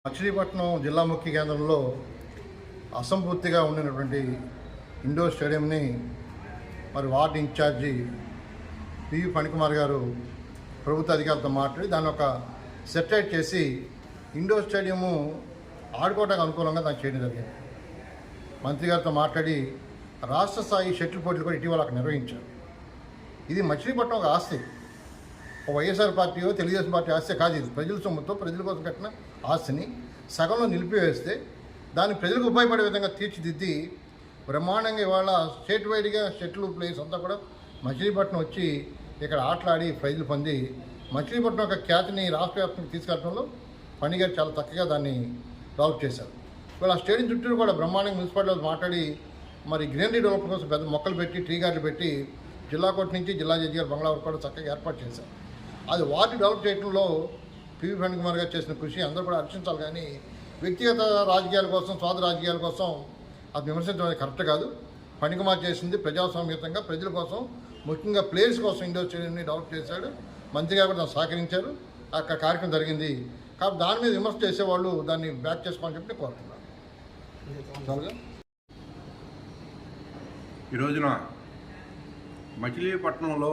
మచిలీపట్నం జిల్లా ముఖ్య కేంద్రంలో అసంపూర్తిగా ఉండినటువంటి ఇండోర్ స్టేడియంని మరి వార్డు ఇన్ఛార్జి పివి ఫణికుమార్ గారు ప్రభుత్వ అధికారులతో మాట్లాడి దాన్ని ఒక సెటిలైట్ చేసి ఇండోర్ స్టేడియము ఆడుకోవడానికి అనుకూలంగా దాన్ని చేయడం జరిగింది. మంత్రి గారితో మాట్లాడి రాష్ట్ర స్థాయి షటిల్ పోటీలు కూడా ఇటీవల అక్కడ నిర్వహించారు. ఇది మచిలీపట్నం ఒక ఆస్తి, ఒక వైఎస్ఆర్ పార్టీయో తెలుగుదేశం పార్టీ ఆస్తి కాదు. ఇది ప్రజల సొమ్ముతో ప్రజల కోసం కట్టిన ఆస్తిని సగంలో నిలిపివేస్తే దాన్ని ప్రజలకు ఉపయోగపడే విధంగా తీర్చిదిద్ది బ్రహ్మాండంగా ఇవాళ స్టేట్ వైడ్గా షటిల్ ప్లేయర్స్ అంతా కూడా మచిలీపట్నం వచ్చి ఇక్కడ ఆటలాడి ప్రైజులు పొంది మచిలీపట్నం యొక్క ఖ్యాతిని రాష్ట్ర వ్యాప్తంగా తీసుకెళ్లడంలో ఫణి గారు చాలా చక్కగా దాన్ని డెవలప్ చేశారు. ఇవాళ ఆ స్టేడియం చుట్టూ కూడా బ్రహ్మాండంగా మున్సిపాలిటీలో మాట్లాడి మరి గ్రీనరీ డెవలప్మెంట్ కోసం పెద్ద మొక్కలు పెట్టి ట్రీ గార్డులు పెట్టి జిల్లా కోర్టు నుంచి జిల్లా జడ్జి గారు బంగ్లా వరకు కూడా చక్కగా ఏర్పాటు చేశారు. అది వార్డు డెవలప్ చేయడంలో పివి ఫణికుమార్ గారు చేసిన కృషి అందరూ కూడా హర్షించాలి. కానీ వ్యక్తిగత రాజకీయాల కోసం, స్వార్థ రాజకీయాల కోసం అది విమర్శించడం అనేది కరెక్ట్ కాదు. ఫణికుమార్ చేసింది ప్రజాస్వామ్యతంగా ప్రజల కోసం, ముఖ్యంగా ప్లేయర్స్ కోసం ఇండోర్ స్టేడియంని డెవలప్ చేశాడు. మంత్రి గారు కూడా దాన్ని సహకరించారు. అక్కడ కార్యక్రమం జరిగింది. కాబట్టి దాని మీద విమర్శ చేసేవాళ్ళు దాన్ని బ్యాక్ చేసుకోవాలని చెప్పి నేను కోరుతున్నాను. ఈ రోజున మచిలీపట్నంలో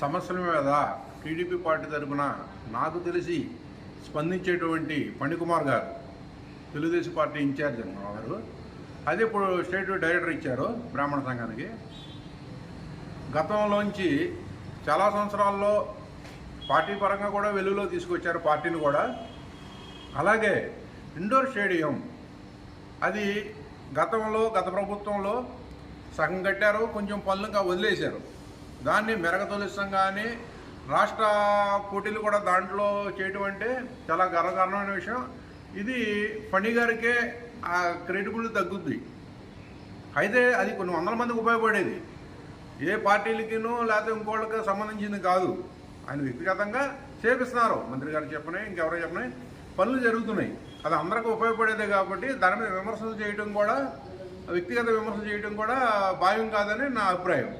సమస్యల మీద టీడీపీ పార్టీ తరఫున నాకు తెలిసి స్పందించేటువంటి ఫణికుమార్ గారు, తెలుగుదేశం పార్టీ ఇన్ఛార్జ్ వారు, అదే ఇప్పుడు స్టేట్ డైరెక్టర్ ఇచ్చారు బ్రాహ్మణ సంఘానికి. గతంలోంచి చాలా సంవత్సరాల్లో పార్టీ పరంగా కూడా వెలుగులో తీసుకొచ్చారు పార్టీని కూడా. అలాగే ఇండోర్ స్టేడియం అది గత ప్రభుత్వంలో సగం కట్టారు, కొంచెం పనులుగా వదిలేశారు. దాన్ని మెరగతొలిస్తాం. కానీ రాష్ట్ర పోటీలు కూడా దాంట్లో చేయటం అంటే చాలా గర్వకారణమైన విషయం. ఇది ఫణి గారికే ఆ క్రెడిబిలిటీ తగ్గుద్ది. అయితే అది కొన్ని వందల మందికి ఉపయోగపడేది, ఏ పార్టీలకినో లేకపోతే ఇంకోళ్ళకి సంబంధించింది కాదు. ఆయన వ్యక్తిగతంగా చేపిస్తున్నారు, మంత్రి గారు చెప్పినాయి, ఇంకెవరో చెప్పినాయి, పనులు జరుగుతున్నాయి. అది అందరికీ ఉపయోగపడేదే. కాబట్టి దాని మీద విమర్శలు చేయడం కూడా, వ్యక్తిగత విమర్శలు చేయడం కూడా భావ్యం కాదని నా అభిప్రాయం.